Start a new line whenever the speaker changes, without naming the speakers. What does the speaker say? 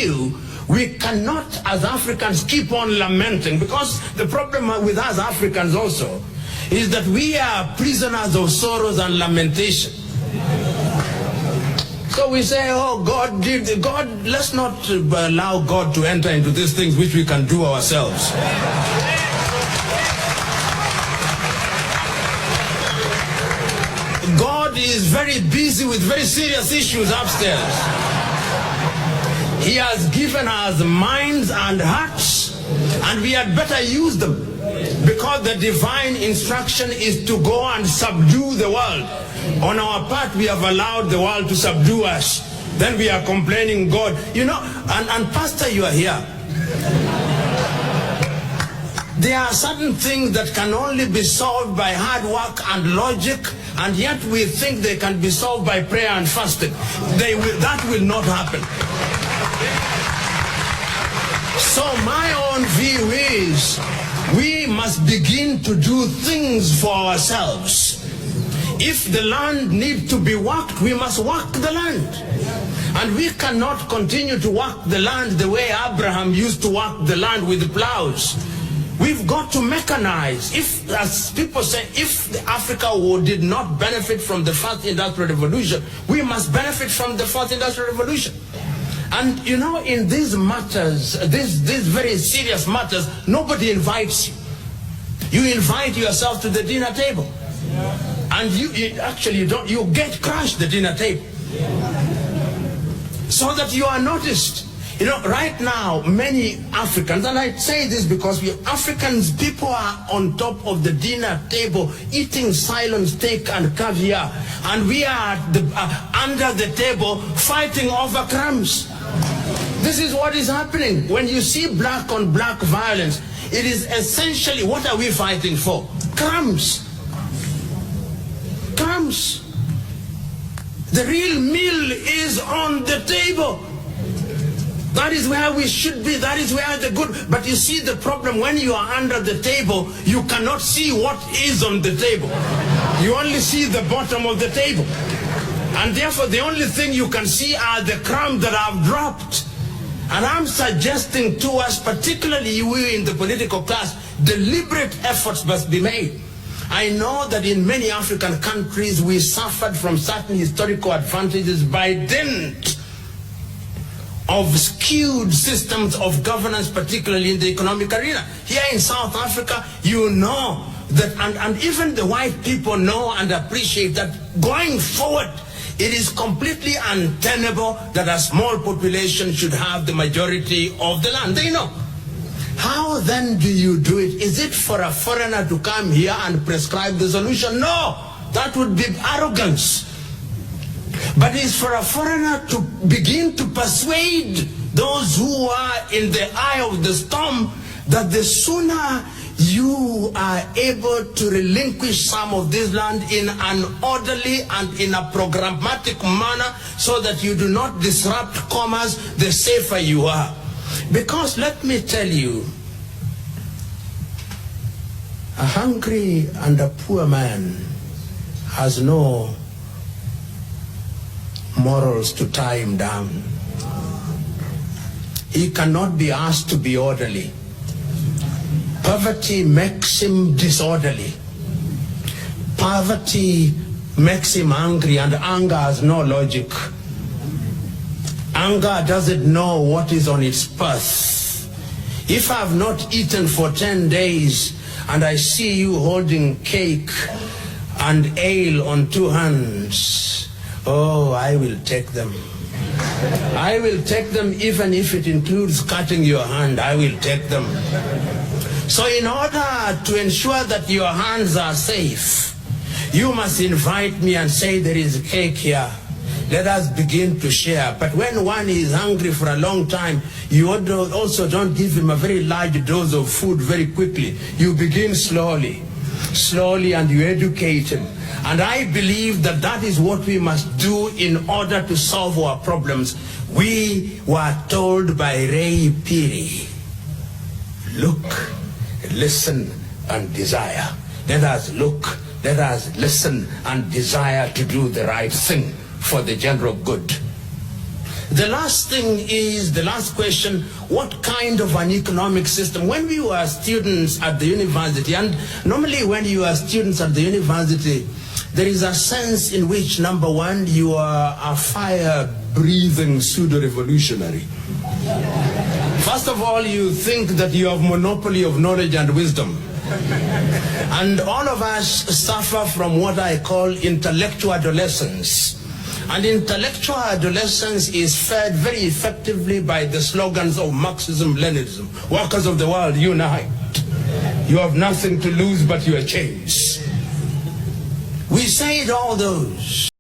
view, we cannot, as Africans, keep on lamenting, because the problem with us Africans also is that we are prisoners of sorrows and lamentation. So we say, oh, God, let's not allow God to enter into these things which we can do ourselves. God is very busy with very serious issues upstairs. He has given us minds and hearts, and we had better use them, because the divine instruction is to go and subdue the world. On our part, we have allowed the world to subdue us. Then we are complaining, God, you know, and Pastor, you are here. There are certain things that can only be solved by hard work and logic, and yet we think they can be solved by prayer and fasting. That will not happen. So my own view is, we must begin to do things for ourselves. If the land needs to be worked, we must work the land. And we cannot continue to work the land the way Abraham used to work the land with the plows. We've got to mechanize. If, as people say, if Africa did not benefit from the first industrial revolution, we must benefit from the fourth industrial revolution. And you know, in these matters, these very serious matters, nobody invites you. You invite yourself to the dinner table. And you get crushed the dinner table. So that you are noticed. You know, right now, many Africans, and I say this because we Africans, people are on top of the dinner table eating silent steak and caviar, and we are under the table fighting over crumbs. This is what is happening. When you see black on black violence, it is essentially, what are we fighting for? Crumbs. Crumbs. The real meal is on the table. That is where we should be. That is where the good. But you see the problem, when you are under the table, you cannot see what is on the table. You only see the bottom of the table. And therefore, the only thing you can see are the crumbs that have dropped. And I'm suggesting to us, particularly we in the political class, deliberate efforts must be made. I know that in many African countries, we suffered from certain historical advantages by dint of skewed systems of governance, particularly in the economic arena. Here in South Africa, you know that, and even the white people know and appreciate that going forward, it is completely untenable that a small population should have the majority of the land. They know. How then do you do it? Is it for a foreigner to come here and prescribe the solution? No, that would be arrogance. But it's for a foreigner to begin to persuade those who are in the eye of the storm that the sooner you are able to relinquish some of this land in an orderly and in a programmatic manner so that you do not disrupt commerce, the safer you are. Because let me tell you, a hungry and a poor man has no morals to tie him down. He cannot be asked to be orderly. Poverty makes him disorderly. Poverty makes him angry, and anger has no logic. Anger doesn't know what is on its path. If I have not eaten for 10 days and I see you holding cake and ale on 2 hands, oh, I will take them. I will take them even if it includes cutting your hand. I will take them. So in order to ensure that your hands are safe, you must invite me and say, there is cake here. Let us begin to share. But when one is hungry for a long time, you also don't give him a very large dose of food very quickly. You begin slowly, and you educate him. And I believe that that is what we must do in order to solve our problems. We were told by Ray Piri, look, listen, and desire. Let us look, let us listen, and desire to do the right thing for the general good. The last thing is, the last question, what kind of an economic system? When we were students at the university, and normally when you are students at the university, there is a sense in which, number one, you are a fire-breathing pseudo-revolutionary. First of all, you think that you have monopoly of knowledge and wisdom. And all of us suffer from what I call intellectual adolescence. And intellectual adolescence is fed very effectively by the slogans of Marxism-Leninism. Workers of the world, unite. You have nothing to lose but your chains. We say it all those.